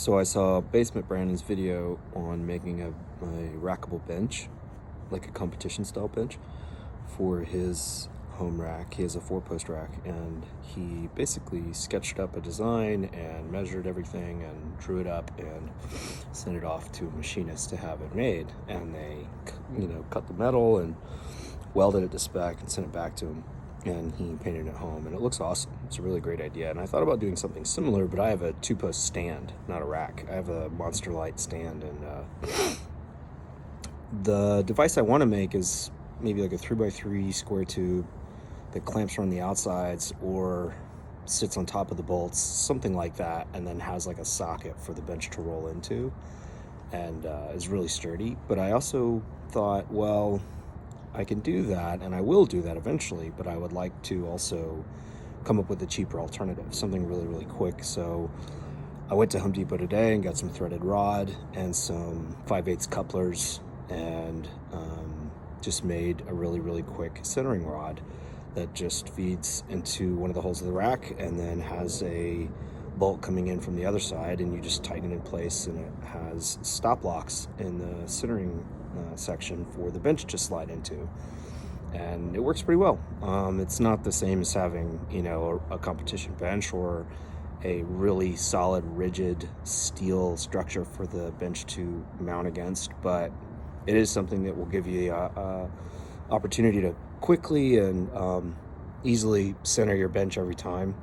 So I saw Basement Brandon's video on making a rackable bench, like a competition style bench, for his home rack. He has a 4-post rack, and he basically sketched up a design and measured everything and drew it up and sent it off to a machinist to have it made. And they, cut the metal and welded it to spec and sent it back to him. And he painted it home, and it looks awesome. It's a really great idea. And I thought about doing something similar, but I have a 2-post stand, not a rack. I have a Monster Lite Stand, and the device I want to make is maybe like a 3x3 square tube that clamps around the outsides or sits on top of the bolts, something like that, and then has like a socket for the bench to roll into, and is really sturdy. But I also thought, well, I can do that, and I will do that eventually, but I would like to also come up with a cheaper alternative, something really, really quick. So I went to Home Depot today and got some threaded rod and some 5/8 couplers, and just made a really, really quick centering rod that just feeds into one of the holes of the rack and then has a bolt coming in from the other side, and you just tighten it in place, and it has stop locks in the centering section for the bench to slide into, and it works pretty well. It's not the same as having a competition bench or a really solid rigid steel structure for the bench to mount against, but it is something that will give you a opportunity to quickly and easily center your bench every time,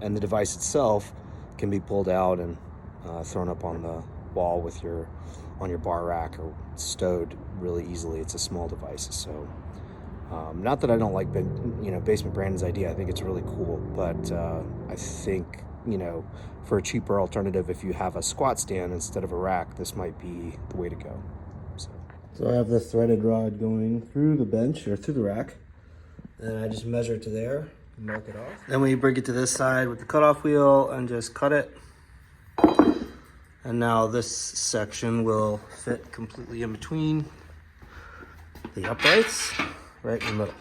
and the device itself can be pulled out and thrown up on the wall with on your bar rack, or stowed really easily. It's a small device, so not that I don't like Basement Brandon's idea. I think it's really cool, but I think for a cheaper alternative, if you have a squat stand instead of a rack, this might be the way to go. So I have the threaded rod going through the bench, or through the rack, and I just measure to there, mark it off. Then we bring it to this side with the cutoff wheel and just cut it. And now this section will fit completely in between the uprights, right in the middle.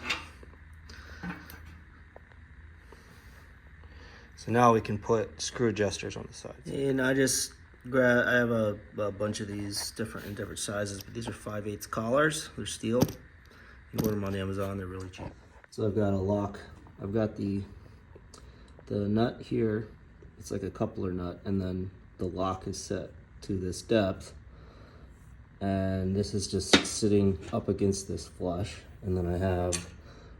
So now we can put screw adjusters on the sides. And I just I have a bunch of these in different sizes, but these are 5/8 collars. They're steel. You order them on Amazon, they're really cheap. So I've got a lock. I've got the nut here. It's like a coupler nut, and then the lock is set to this depth, and this is just sitting up against this flush. And then I have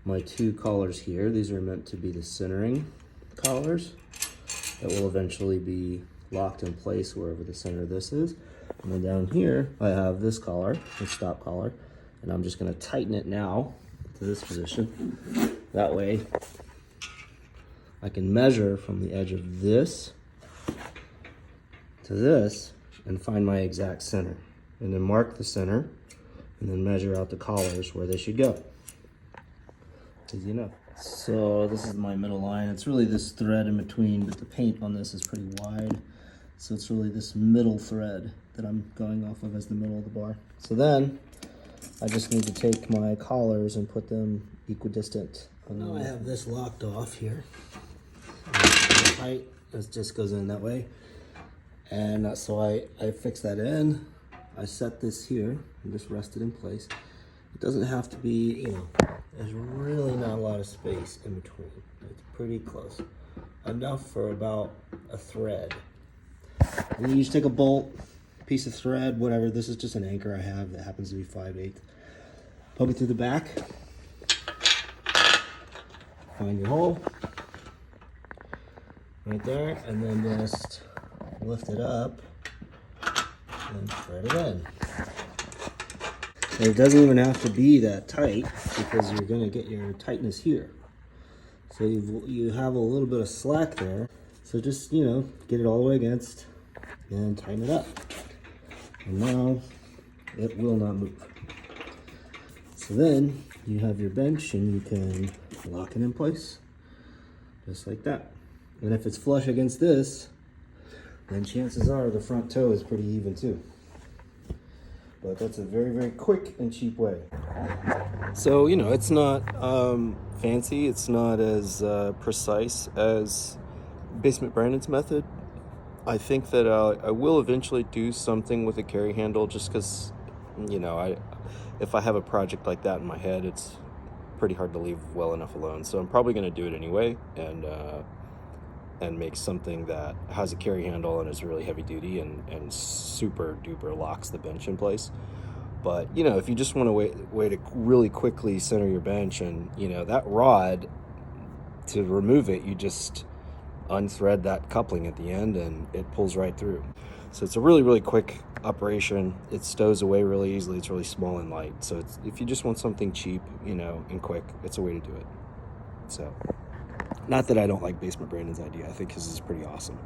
my 2 collars here. These are meant to be the centering collars that will eventually be locked in place wherever the center of this is. And then down here I have this collar, the stop collar, and I'm just going to tighten it now to this position. That way I can measure from the edge of this to this and find my exact center, and then mark the center, and then measure out the collars where they should go. Easy enough. So this is my middle line. It's really this thread in between, but the paint on this is pretty wide, so it's really this middle thread that I'm going off of as the middle of the bar. So then I just need to take my collars and put them equidistant. Now I have this locked off here. Tight. It just goes in that way. And so I fix that in. I set this here and just rest it in place. It doesn't have to be, there's really not a lot of space in between. It's pretty close. Enough for about a thread. And you just take a bolt, piece of thread, whatever. This is just an anchor I have that happens to be 5/8. Poke it through the back. Find your hole. Right there, and then just lift it up and thread it in. And it doesn't even have to be that tight, because you're going to get your tightness here. So you have a little bit of slack there. So just, get it all the way against and tighten it up. And now it will not move. So then you have your bench, and you can lock it in place just like that. And if it's flush against this, then chances are the front toe is pretty even too. But that's a very, very quick and cheap way. So, it's not fancy. It's not as precise as Basement Brandon's method. I think that I will eventually do something with a carry handle, just because, if I have a project like that in my head, it's pretty hard to leave well enough alone. So I'm probably going to do it anyway, and make something that has a carry handle and is really heavy duty and super duper locks the bench in place. But if you just want a way to really quickly center your bench, and that rod, to remove it, you just unthread that coupling at the end and it pulls right through. So it's a really, really quick operation. It stows away really easily. It's really small and light. So if you just want something cheap, and quick, it's a way to do it. So, not that I don't like Basement Brandon's idea. I think his is pretty awesome.